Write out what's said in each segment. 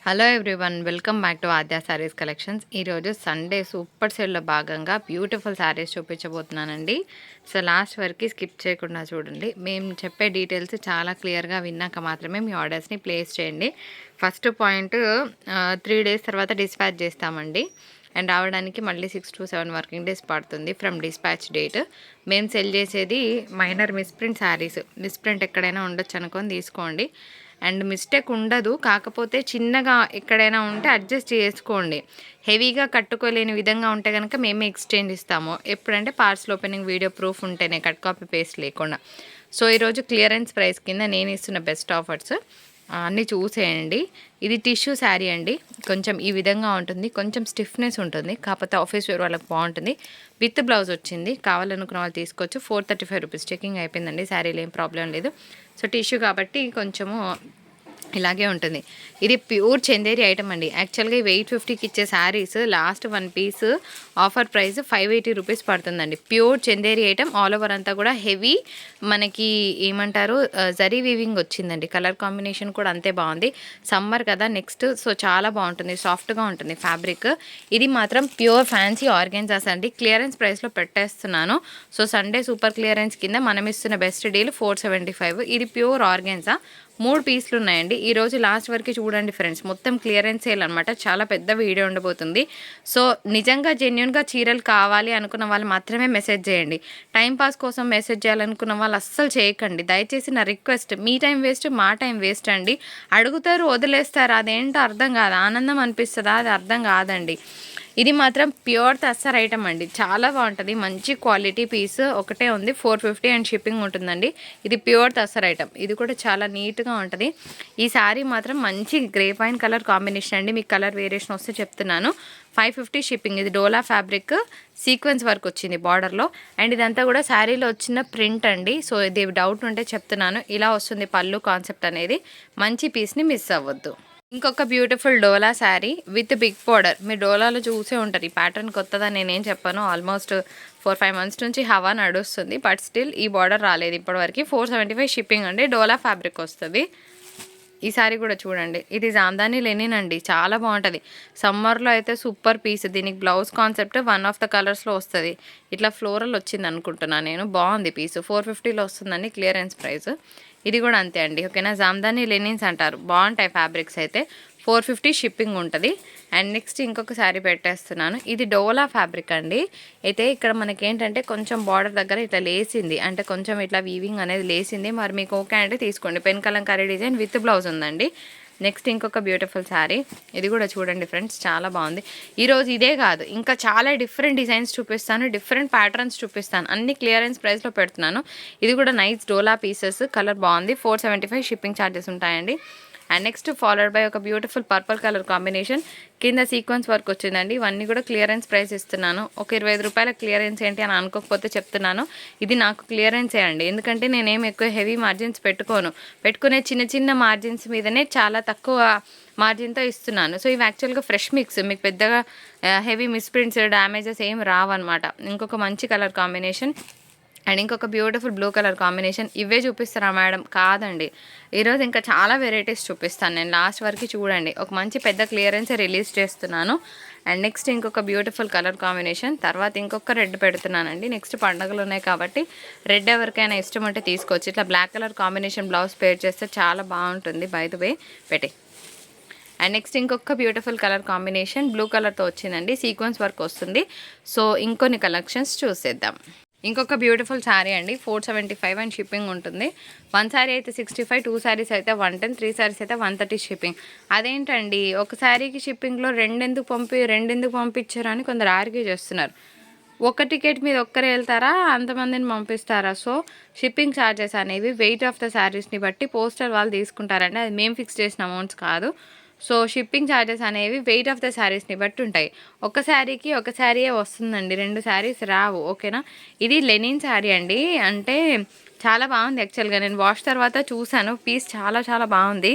Hello everyone, welcome back to Aadya saris collections. ఈరోజు Sunday super సేల్లో భాగంగా బ్యూటిఫుల్ శారీస్ చూపించబోతున్నానండి. సో లాస్ట్ వరకు స్కిప్ చేయకుండా చూడండి. మేము చెప్పే డీటెయిల్స్ చాలా క్లియర్గా విన్నాక మాత్రమే మీ ఆర్డర్స్ని ప్లేస్ చేయండి. ఫస్ట్ పాయింట్, 3 డేస్ తర్వాత డిస్పాచ్ చేస్తామండి. అండ్ రావడానికి మళ్ళీ 6 to 7 వర్కింగ్ డేస్ పడుతుంది ఫ్రమ్ డిస్పాచ్ డేట్. మేము సెల్ చేసేది మైనర్ మిస్ప్రింట్ శారీస్. మిస్ప్రింట్ ఎక్కడైనా ఉండొచ్చు అనుకొని తీసుకోండి. అండ్ మిస్టేక్ ఉండదు, కాకపోతే చిన్నగా ఎక్కడైనా ఉంటే అడ్జస్ట్ చేసుకోండి. హెవీగా కట్టుకోలేని విధంగా ఉంటే కనుక మేమే ఎక్స్చేంజ్ ఇస్తాము. ఎప్పుడంటే పార్సల్ ఓపెనింగ్ వీడియో ప్రూఫ్ ఉంటేనే, కట్ కాపీ పేస్ట్ లేకుండా. సో ఈరోజు క్లియరెన్స్ ప్రైస్ కింద నేను ఇస్తున్న బెస్ట్ ఆఫర్స్ అన్నీ చూసేయండి. ఇది టిష్యూ శారీ అండి. కొంచెం ఈ విధంగా ఉంటుంది, కొంచెం స్టిఫ్నెస్ ఉంటుంది, కాకపోతే ఆఫీస్ వేర్ వాళ్ళకి బాగుంటుంది. విత్ బ్లౌజ్ వచ్చింది. కావాలనుకున్న వాళ్ళు తీసుకోవచ్చు. 435 రూపీస్ చెకింగ్ అయిపోయిందండి. శారీలో ఏం ప్రాబ్లం లేదు. సో టిష్యూ కాబట్టి కొంచెము ఇలాగే ఉంటుంది. ఇది ప్యూర్ చందేరి ఐటమ్ అండి. యాక్చువల్గా 850కి ఇచ్చే saris last 1 piece offer price 580 rupees పడుతుందండి. Pure Chanderi item. All over అంతా కూడా హెవీ మనకి ఏమంటారు జరీ వీవింగ్ వచ్చిందండి. కలర్ కాంబినేషన్ కూడా అంతే బాగుంది. సమ్మర్ కదా నెక్స్ట్, సో చాలా బాగుంటుంది, సాఫ్ట్గా ఉంటుంది ఫ్యాబ్రిక్. ఇది మాత్రం ప్యూర్ ఫ్యాన్సీ ఆర్గెన్జాస్ అండి. క్లియరెన్స్ ప్రైస్లో పెట్టేస్తున్నాను. సో సండే సూపర్ క్లియరెన్స్ కింద మనం ఇస్తున్న బెస్ట్ డీల్ 475. ఇది ప్యూర్ ఆర్గెన్జా. 3 పీసులు ఉన్నాయండి. ఈరోజు లాస్ట్ వరకు చూడండి ఫ్రెండ్స్. మొత్తం క్లియరెన్స్ సేల్ అనమాట. చాలా పెద్ద వీడియో ఉండబోతుంది. సో నిజంగా జెన్యున్గా చీరలు కావాలి అనుకున్న వాళ్ళు మాత్రమే మెసేజ్ చేయండి. టైంపాస్ కోసం మెసేజ్ చేయాలనుకున్న వాళ్ళు అస్సలు చేయకండి. దయచేసి నా రిక్వెస్ట్. మీ టైం వేస్ట్, మా టైం వేస్ట్ అండి. అడుగుతారు, వదిలేస్తారు, అదేంటో అర్థం కాదు. ఆనందం అనిపిస్తుందా, అది అర్థం కాదండి. ఇది మాత్రం ప్యూర్ తస్సర్ ఐటమ్ అండి. చాలా బాగుంటుంది. మంచి క్వాలిటీ పీస్ ఒకటే ఉంది. 450 అండ్ షిప్పింగ్ ఉంటుందండి. ఇది ప్యూర్ తస్సర్ ఐటమ్. ఇది కూడా చాలా నీట్గా ఉంటుంది. ఈ శారీ మాత్రం మంచి గ్రే పైన్ కలర్ కాంబినేషన్ అండి. మీకు కలర్ వేరియేషన్ వస్తే చెప్తున్నాను. 550 షిప్పింగ్. ఇది డోలా ఫ్యాబ్రిక్, సీక్వెన్స్ వర్క్ వచ్చింది బార్డర్లో. అండ్ ఇదంతా కూడా శారీలో వచ్చిన ప్రింట్ అండి. సో ఇది డౌట్ ఉంటే చెప్తున్నాను. ఇలా వస్తుంది పళ్ళు కాన్సెప్ట్ అనేది. మంచి పీస్ని మిస్ అవ్వద్దు. ఇంకొక beautiful Dola sari with big border. మీరు డోలాలో చూసే ఉంటారు. ఈ ప్యాటర్న్ కొత్తదా నేనేం చెప్పాను. ఆల్మోస్ట్ 4-5 months నుంచి హవా నడుస్తుంది. బట్ స్టిల్ ఈ బార్డర్ రాలేదు ఇప్పటివరకు. 475 షిప్పింగ్ అండి. డోలా ఫ్యాబ్రిక్ వస్తుంది. ఈ సారీ కూడా చూడండి. ఇది జాందాని లెనిన్ అండి. చాలా బాగుంటుంది. సమ్మర్లో అయితే సూపర్ పీస్. దీనికి బ్లౌజ్ కాన్సెప్ట్ 1 of the కలర్స్లో వస్తుంది. ఇట్లా ఫ్లోరల్ వచ్చింది అనుకుంటున్నాను నేను. బాగుంది పీస్. 450లో వస్తుందండి క్లియరెన్స్ ప్రైస్. ఇది కూడా అంతే అండి. ఓకేనా. జాందాని లెనిన్స్ అంటారు. బాగుంటాయి ఫ్యాబ్రిక్స్ అయితే. 450 షిప్పింగ్ ఉంటుంది. అండ్ నెక్స్ట్ ఇంకొక శారీ పెట్టేస్తున్నాను. ఇది డోలా ఫ్యాబ్రిక్ అండి. అయితే ఇక్కడ మనకి ఏంటంటే కొంచెం బార్డర్ దగ్గర ఇట్లా లేసింది, అంటే కొంచెం ఇట్లా వీవింగ్ అనేది లేసింది. మరి మీకు ఓకే అంటే తీసుకోండి. Pen Kalamkari design with blouse ఉందండి. నెక్స్ట్ ఇంకొక బ్యూటిఫుల్ శారీ. ఇది కూడా చూడండి ఫ్రెండ్స్, చాలా బాగుంది. ఈరోజు ఇదే కాదు, ఇంకా చాలా డిఫరెంట్ డిజైన్స్ చూపిస్తాను, డిఫరెంట్ ప్యాటర్న్స్ చూపిస్తాను. అన్ని క్లియరెన్స్ ప్రైస్లో పెడుతున్నాను. ఇది కూడా నైస్ డోలా పీసెస్. కలర్ బాగుంది. 475 షిప్పింగ్ ఛార్జెస్ ఉంటాయండి. అండ్ నెక్స్ట్ ఫాలోడ్ బై ఒక బ్యూటిఫుల్ పర్పుల్ కలర్ కాంబినేషన్. కింద సీక్వెన్స్ వర్క్ వచ్చిందండి. ఇవన్నీ కూడా క్లియరెన్స్ ప్రైస్ ఇస్తున్నాను. ఒక 25 రూపాయల క్లియరెన్స్ ఏంటి అని అనుకోకపోతే చెప్తున్నాను. ఇది నాకు క్లియరెన్సే అండి. ఎందుకంటే నేనేం ఎక్కువ హెవీ మార్జిన్స్ పెట్టుకునే చిన్న చిన్న మార్జిన్స్ మీదనే చాలా తక్కువ మార్జిన్తో ఇస్తున్నాను. సో ఇవి యాక్చువల్గా ఫ్రెష్ మిక్స్. మీకు పెద్దగా హెవీ మిస్ప్రింట్స్, డ్యామేజెస్ ఏం రావన్నమాట. ఇంకొక మంచి కలర్ కాంబినేషన్ అండ్ ఇంకొక బ్యూటిఫుల్ బ్లూ కలర్ కాంబినేషన్. ఇవే చూపిస్తారా మేడం? కాదండి, ఈరోజు ఇంకా చాలా వెరైటీస్ చూపిస్తాను నేను. లాస్ట్ వరకు చూడండి. ఒక మంచి పెద్ద క్లియరెన్స్ రిలీజ్ చేస్తున్నాను. అండ్ నెక్స్ట్ ఇంకొక బ్యూటిఫుల్ కలర్ కాంబినేషన్. తర్వాత ఇంకొక రెడ్ పెడుతున్నానండి. నెక్స్ట్ పండుగలు ఉన్నాయి కాబట్టి రెడ్ ఎవరికైనా ఇష్టం ఉంటే తీసుకోవచ్చు. ఇట్లా black colour combination blouse pair చేస్తే చాలా బాగుంటుంది. బై ద వే పెట్టి. అండ్ నెక్స్ట్ ఇంకొక బ్యూటిఫుల్ కలర్ కాంబినేషన్ బ్లూ కలర్తో వచ్చిందండి. సీక్వెన్స్ వర్క్ వస్తుంది. సో ఇంకొన్ని కలెక్షన్స్ చూసేద్దాం. ఇంకొక బ్యూటిఫుల్ శారీ అండి. 475 అండ్ షిప్పింగ్ ఉంటుంది. 1 శారీ అయితే 65, 2 శారీస్ అయితే 110, 3 శారీస్ అయితే 130 షిప్పింగ్. అదేంటండి, ఒక శారీకి షిప్పింగ్లో రెండెందుకు పంపించారు అని కొందరు ఆర్గ్యూ చేస్తున్నారు. ఒక టికెట్ మీద ఒక్కరే వెళ్తారా, అంతమందిని పంపిస్తారా? సో షిప్పింగ్ ఛార్జెస్ అనేవి వెయిట్ ఆఫ్ ద శారీస్ని బట్టి పోస్టల్ వాళ్ళు తీసుకుంటారండి. అది మేము ఫిక్స్ చేసిన అమౌంట్స్ కాదు. సో షిప్పింగ్ ఛార్జెస్ అనేవి వెయిట్ ఆఫ్ ద శారీస్ని బట్టి ఉంటాయి. ఒక శారీకి ఒక శారీయే వస్తుందండి, 2 శారీస్ రావు. ఓకేనా. ఇది లెనిన్ శారీ అండి. అంటే చాలా బాగుంది. యాక్చువల్గా నేను వాష్ తర్వాత చూశాను. పీస్ చాలా చాలా బాగుంది.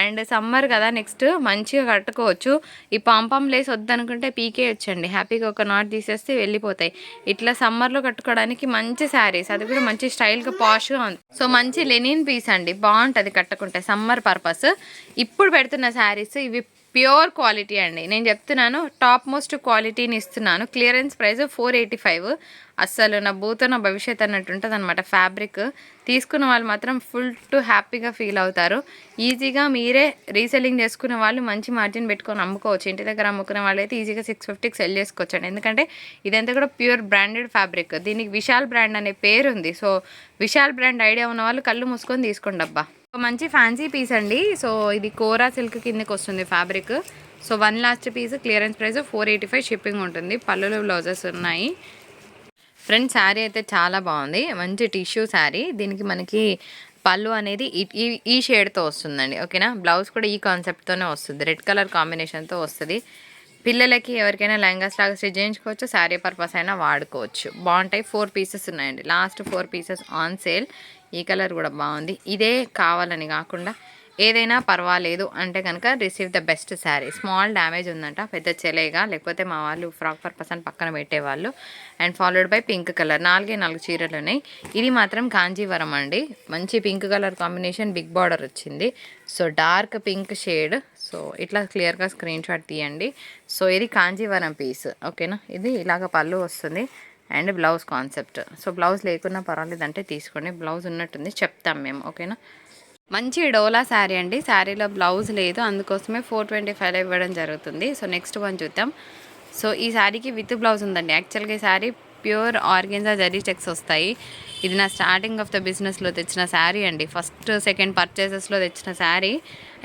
అండ్ సమ్మర్ కదా, నెక్స్ట్ మంచిగా కట్టుకోవచ్చు. ఈ పాంపాం లేస్ వద్దనుకుంటే పీకే వచ్చండి. హ్యాపీగా ఒక నాట్ తీసేస్తే వెళ్ళిపోతాయి. ఇట్లా సమ్మర్లో కట్టుకోవడానికి మంచి శారీస్. అది కూడా మంచి స్టైల్గా పాష్గా ఉంది. సో మంచి లెనిన్ పీస్ అండి. బాగుంటుంది కట్టుకుంటే సమ్మర్ పర్పస్. ఇప్పుడు పెడుతున్న శారీస్ ఇవి ప్యూర్ క్వాలిటీ అండి. నేను చెప్తున్నాను టాప్ మోస్ట్ క్వాలిటీని ఇస్తున్నాను. Clearance price 485. అస్సలు నా భూతో నా భవిష్యత్ అన్నట్టు ఉంటుంది అనమాట. ఫ్యాబ్రిక్ తీసుకున్న వాళ్ళు మాత్రం ఫుల్ టు హ్యాపీగా ఫీల్ అవుతారు. ఈజీగా మీరే రీసెల్లింగ్ చేసుకునే వాళ్ళు మంచి మార్జిన్ పెట్టుకొని అమ్ముకోవచ్చు. ఇంటి దగ్గర అమ్ముకునే వాళ్ళు అయితే ఈజీగా 650కి సెల్ చేసుకోవచ్చు అండి. ఎందుకంటే ఇదంతా కూడా ప్యూర్ బ్రాండెడ్ ఫ్యాబ్రిక్. దీనికి విశాల్ బ్రాండ్ అనే పేరు ఉంది. సో విశాల్ బ్రాండ్ ఐడియా ఉన్న వాళ్ళు కళ్ళు మూసుకొని తీసుకోండి అబ్బా. మంచి ఫ్యాన్సీ పీస్ అండి. సో ఇది కోరా సిల్క్ కిందకి వస్తుంది fabric. So 1 last piece clearance price 485 shipping ఉంటుంది. పళ్ళులు బ్లౌజెస్ ఉన్నాయి. ఫ్రెండ్స్ శారీ అయితే చాలా బాగుంది. మంచి టిష్యూ శారీ. దీనికి మనకి పళ్ళు అనేది ఈ షేడ్తో వస్తుందండి. ఓకేనా. బ్లౌజ్ కూడా ఈ కాన్సెప్ట్తోనే వస్తుంది. రెడ్ కలర్ కాంబినేషన్తో వస్తుంది. పిల్లలకి ఎవరికైనా లెహంగాస్ లాగా స్టిచ్ చేయించుకోవచ్చు. శారీ పర్పస్ అయినా వాడుకోవచ్చు. బాగుంటాయి. 4 పీసెస్ ఉన్నాయండి. Last 4 pieces on sale. ఈ కలర్ కూడా బాగుంది. ఇదే కావాలని కాకుండా ఏదైనా పర్వాలేదు అంటే కనుక receive the best sari. Small damage ఉందంట, పెద్ద చెలేగా, లేకపోతే మా వాళ్ళు ఫ్రాక్ పర్పస్ అని పక్కన పెట్టేవాళ్ళు. And followed by pink colour. 4 చీరలు ఉన్నాయి. ఇది మాత్రం కాంజీవరం అండి. మంచి pink colour combination, big border వచ్చింది. So dark pink shade. So ఇట్లా క్లియర్గా స్క్రీన్ షాట్ తీయండి. సో ఇది కాంజీవరం పీస్. ఓకేనా. ఇది ఇలాగ పళ్ళు వస్తుంది and blouse concept. So blouse లేకున్నా పర్వాలేదంటే తీసుకోండి. బ్లౌజ్ ఉన్నట్టుంది, చెప్తాం మేము. ఓకేనా. మంచి డోలా శారీ అండి. శారీలో బ్లౌజ్ లేదు, అందుకోసమే 425 ఇవ్వడం జరుగుతుంది. సో నెక్స్ట్ వన్ చూద్దాం. సో ఈ శారీకి విత్ బ్లౌజ్ ఉందండి. యాక్చువల్గా ఈ sari pure organza zari checks వస్తాయి. ఇది నా స్టార్టింగ్ ఆఫ్ ద బిజినెస్లో తెచ్చిన శారీ అండి. ఫస్ట్ సెకండ్ పర్చేసెస్లో తెచ్చిన శారీ.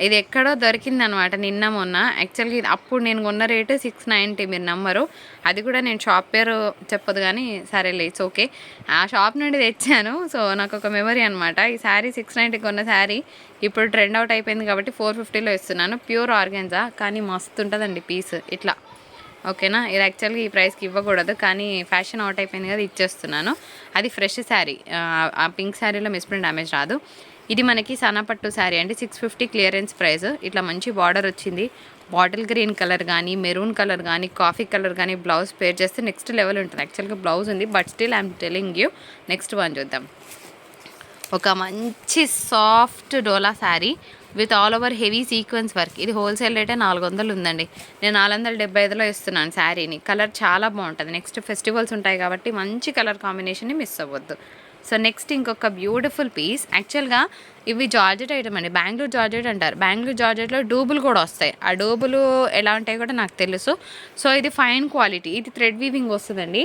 ఇది ఎక్కడో దొరికిందనమాట నిన్న మొన్న. యాక్చువల్గా ఇది అప్పుడు నేను కొన్న రేటు 690. మీరు నమ్మరు. అది కూడా నేను షాప్ పేరు చెప్పదు కానీ సరేలే, ఇట్స్ ఓకే. ఆ షాప్ నుండి తెచ్చాను. సో నాకు ఒక మెమరీ అనమాట. ఈ శారీ 690 కొన్న శారీ ఇప్పుడు ట్రెండ్ అవుట్ అయిపోయింది కాబట్టి 450లో ఇస్తున్నాను. ప్యూర్ ఆర్గెన్జా కానీ మస్తు ఉంటుందండి పీస్ ఇట్లా. ఓకేనా. ఇది యాక్చువల్గా ఈ ప్రైస్కి ఇవ్వకూడదు కానీ ఫ్యాషన్ అవుట్ అయిపోయింది కదా, ఇచ్చేస్తున్నాను. అది ఫ్రెష్ శారీ. ఆ పింక్ శారీలో మిస్ప్రింట్ డ్యామేజ్ రాదు. ఇది మనకి సన్నపట్టు శారీ అండి. 650 క్లియరెన్స్ ప్రైస్. ఇట్లా మంచి బార్డర్ వచ్చింది. బాటిల్ గ్రీన్ కలర్ కానీ, మెరూన్ కలర్ కానీ, కాఫీ కలర్ కానీ బ్లౌజ్ పేర్ చేస్తే నెక్స్ట్ లెవెల్ ఉంటుంది. యాక్చువల్గా బ్లౌజ్ ఉంది but still I'm telling you. Next one చూద్దాం. ఒక మంచి soft dola sari with all over heavy sequence work. ఇది హోల్సేల్ రేటే 400 ఉందండి. నేను 475లో ఇస్తున్నాను శారీని. కలర్ చాలా బాగుంటుంది. నెక్స్ట్ ఫెస్టివల్స్ ఉంటాయి కాబట్టి మంచి కలర్ కాంబినేషన్ని మిస్ అవ్వద్దు. సో నెక్స్ట్ ఇంకొక బ్యూటిఫుల్ పీస్. యాక్చువల్గా ఇవి జార్జెట్ ఐటమ్ అండి. బెంగళూరు జార్జెట్ అంటారు. బెంగళూరు జార్జెట్లో డూబులు కూడా వస్తాయి. ఆ డూబులు ఎలా ఉంటాయి కూడా నాకు తెలుసు. సో ఇది ఫైన్ క్వాలిటీ. ఇది థ్రెడ్ వీవింగ్ వస్తుందండి.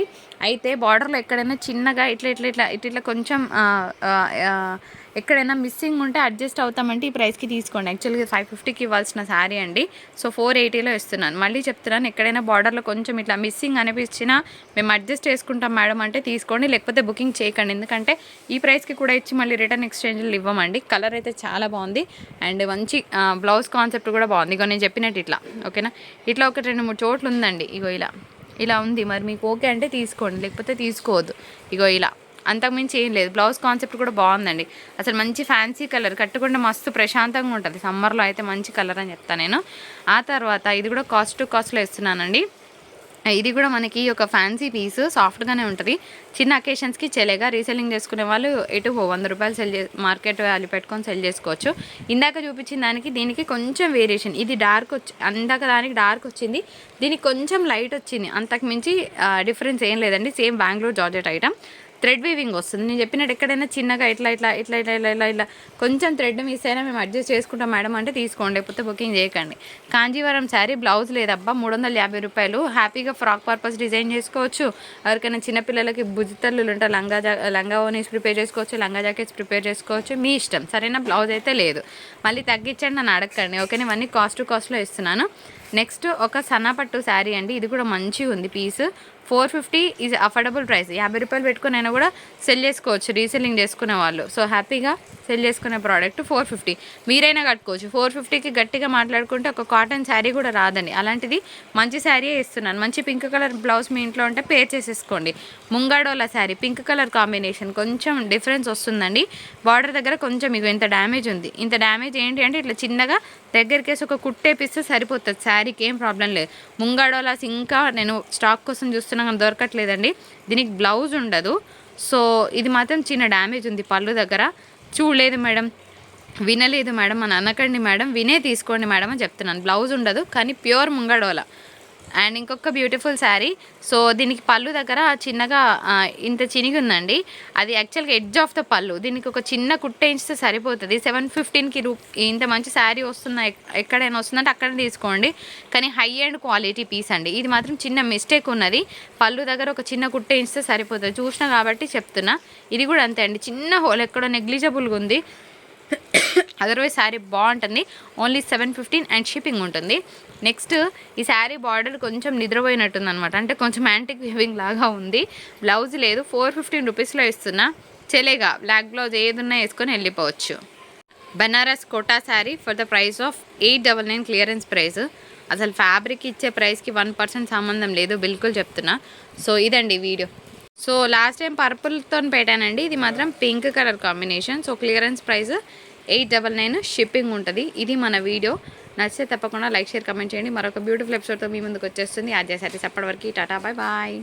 అయితే బార్డర్లో ఎక్కడైనా చిన్నగా ఇట్లా ఇట్లా ఇట్లా ఇట్లా ఇట్లా కొంచెం ఎక్కడైనా మిస్సింగ్ ఉంటే అడ్జస్ట్ అవుతామంటే ఈ ప్రైస్కి తీసుకోండి. యాక్చువల్గా 550కి ఇవ్వాల్సిన శారీ అండి. సో 480లో ఇస్తున్నాను. మళ్ళీ చెప్తున్నాను, ఎక్కడైనా బార్డర్లో కొంచెం ఇట్లా మిస్సింగ్ అనిపించినా మేము అడ్జస్ట్ చేసుకుంటాం మేడం అంటే తీసుకోండి, లేకపోతే బుకింగ్ చేయకండి. ఎందుకంటే ఈ ప్రైస్కి కూడా ఇచ్చి మళ్ళీ రిటర్న్ ఎక్స్చేంజ్లు ఇవ్వమండి. కలర్ అయితే చాలా బాగుంది అండ్ మంచి బ్లౌజ్ కాన్సెప్ట్ కూడా బాగుంది. ఇగో నేను చెప్పినట్టు ఇట్లా. ఓకేనా. ఇట్లా ఒక 2-3 చోట్లు ఉందండి. ఇగో ఇలా ఉంది. మరి మీకు ఓకే అంటే తీసుకోండి, లేకపోతే తీసుకోవద్దు. ఇగో ఇలా. అంతకుమించి ఏం లేదు. బ్లౌజ్ కాన్సెప్ట్ కూడా బాగుందండి. అసలు మంచి ఫ్యాన్సీ కలర్, కట్టుకుంటే మస్తు ప్రశాంతంగా ఉంటుంది. సమ్మర్లో అయితే మంచి కలర్ అని చెప్తాను నేను. ఆ తర్వాత ఇది కూడా కాస్ట్లో ఇస్తున్నానండి. ఇది కూడా మనకి ఒక ఫ్యాన్సీ పీస్, సాఫ్ట్గానే ఉంటుంది. చిన్న అకేషన్స్కి చెలేగా రీసెల్లింగ్ చేసుకునే వాళ్ళు ఎటు 100 రూపాయలు మార్కెట్ వాల్యూ పెట్టుకొని సెల్ చేసుకోవచ్చు. ఇందాక చూపించిన దానికి దీనికి కొంచెం వేరియేషన్. ఇది డార్క్ అందాక దానికి డార్క్ వచ్చింది, దీనికి కొంచెం లైట్ వచ్చింది. అంతకు మించి డిఫరెన్స్ ఏం లేదండి. Same Bengaluru georgette item. Thread weaving వస్తుంది. నేను చెప్పినట్టు ఎక్కడైనా చిన్నగా ఇట్లా ఇట్లా ఇట్లా ఇట్లా ఇట్లా ఇట్లా ఇట్లా కొంచెం థ్రెడ్ మిస్ అయినా మేము అడ్జస్ట్ చేసుకుంటాం మేడం అంటే తీసుకోండి, లేకపోతే బుకింగ్ చేయకండి. కాంజీవరం శారీ, బ్లౌజ్ లేదబ్బా, 350 రూపాయలు. హ్యాపీగా ఫ్రాక్ పర్పస్ డిజైన్ చేసుకోవచ్చు. ఎవరికైనా చిన్నపిల్లలకి బుజ్జితల్లులు ఉంటే లంగా ఓనీస్ ప్రిపేర్ చేసుకోవచ్చు, లంగా జాకెట్స్ ప్రిపేర్ చేసుకోవచ్చు, మీ ఇష్టం. సరేనా. బ్లౌజ్ అయితే లేదు. మళ్ళీ తగ్గించండి నన్ను అడగండి. ఓకేనా. ఇవన్నీ కాస్ట్లో ఇస్తున్నాను. నెక్స్ట్ ఒక సన్నపట్టు శారీ అండి. ఇది కూడా మంచిగా ఉంది పీస్. 450 is affordable price. 50 రూపాయలు పెట్టుకుని అయినా కూడా సెల్ చేసుకోవచ్చు రీసెల్లింగ్ చేసుకునే వాళ్ళు. సో హ్యాపీగా సెల్ చేసుకునే ప్రోడక్ట్ 450 మీరైనా కట్టుకోవచ్చు. 450కి గట్టిగా మాట్లాడుకుంటే ఒక కాటన్ శారీ కూడా రాదండి. అలాంటిది మంచి శారీయే ఇస్తున్నాను. మంచి పింక్ కలర్ బ్లౌజ్ మీ ఇంట్లో ఉంటే పేర్ చేసేసుకోండి. ముంగాడోలా శారీ, పింక్ కలర్ కాంబినేషన్, కొంచెం డిఫరెన్స్ వస్తుందండి. బార్డర్ దగ్గర కొంచెం ఇగో ఇంత డ్యామేజ్ ఉంది. ఇంత డ్యామేజ్ ఏంటి అంటే ఇట్లా చిన్నగా దగ్గరికేసి ఒక కుట్టేపిస్తే సరిపోతుంది. శారీకి ఏం ప్రాబ్లం లేదు. ముంగాడోలాస్ ఇంకా నేను స్టాక్ కోసం చూస్తున్నా కానీ దొరకట్లేదండి. దీనికి బ్లౌజ్ ఉండదు. సో ఇది మాత్రం చిన్న డ్యామేజ్ ఉంది పళ్ళు దగ్గర. చూడలేదు మేడం, వినలేదు మేడం అని అనకండి మేడం, వినే తీసుకోండి మేడం అని చెప్తున్నాను. బ్లౌజ్ ఉండదు కానీ ప్యూర్ ముంగడోల. అండ్ ఇంకొక బ్యూటిఫుల్ శారీ. సో దీనికి పళ్ళు దగ్గర చిన్నగా ఇంత చినిగి ఉందండి. అది యాక్చువల్గా ఎడ్జ్ ఆఫ్ ద పళ్ళు. దీనికి ఒక చిన్న కుట్టేస్తే సరిపోతుంది. 715కి ఇంత మంచి శారీ వస్తున్న ఎక్కడైనా వస్తుందంటే అక్కడ తీసుకోండి. కానీ హై అండ్ క్వాలిటీ పీస్ అండి. ఇది మాత్రం చిన్న మిస్టేక్ ఉన్నది. పళ్ళు దగ్గర ఒక చిన్న కుట్టేస్తే సరిపోతుంది. చూసినా కాబట్టి చెప్తున్నా. ఇది కూడా అంతే అండి, చిన్న హోల్ ఎక్కడో నెగ్లిజిబుల్గా ఉంది. అదర్వైజ్ శారీ బాగుంటుంది. ఓన్లీ 715 అండ్ షిప్పింగ్ ఉంటుంది. నెక్స్ట్ ఈ శారీ బార్డర్ కొంచెం నిద్రపోయినట్టుంది అనమాట. అంటే కొంచెం యాంటిక్ వీవింగ్ లాగా ఉంది. బ్లౌజ్ లేదు. 415 రూపీస్లో ఇస్తున్నా. చెలేగా బ్లాక్ బ్లౌజ్ ఏదున్నా వేసుకొని వెళ్ళిపోవచ్చు. Banaras Kota sari for the price of 899 clearance price. అసలు ఫ్యాబ్రిక్ ఇచ్చే ప్రైస్కి 1% సంబంధం లేదు, బిల్కుల్ చెప్తున్నా. సో ఇదండి వీడియో. సో లాస్ట్ టైం పర్పుల్తో పెట్టానండి, ఇది మాత్రం pink colour combination. So clearance price 899, shipping ఉంటుంది. ఇది మన వీడియో. నచ్చితే తప్పకుండా లైక్, షేర్, కమెంట్ చేయండి. మరొక బ్యూటిఫుల్ ఎపిసోడ్తో మీ ముందుకు వచ్చేస్తుంది ఆద్య శారీస్. అప్పటి వరకు టాటా, బాయ్ బాయ్.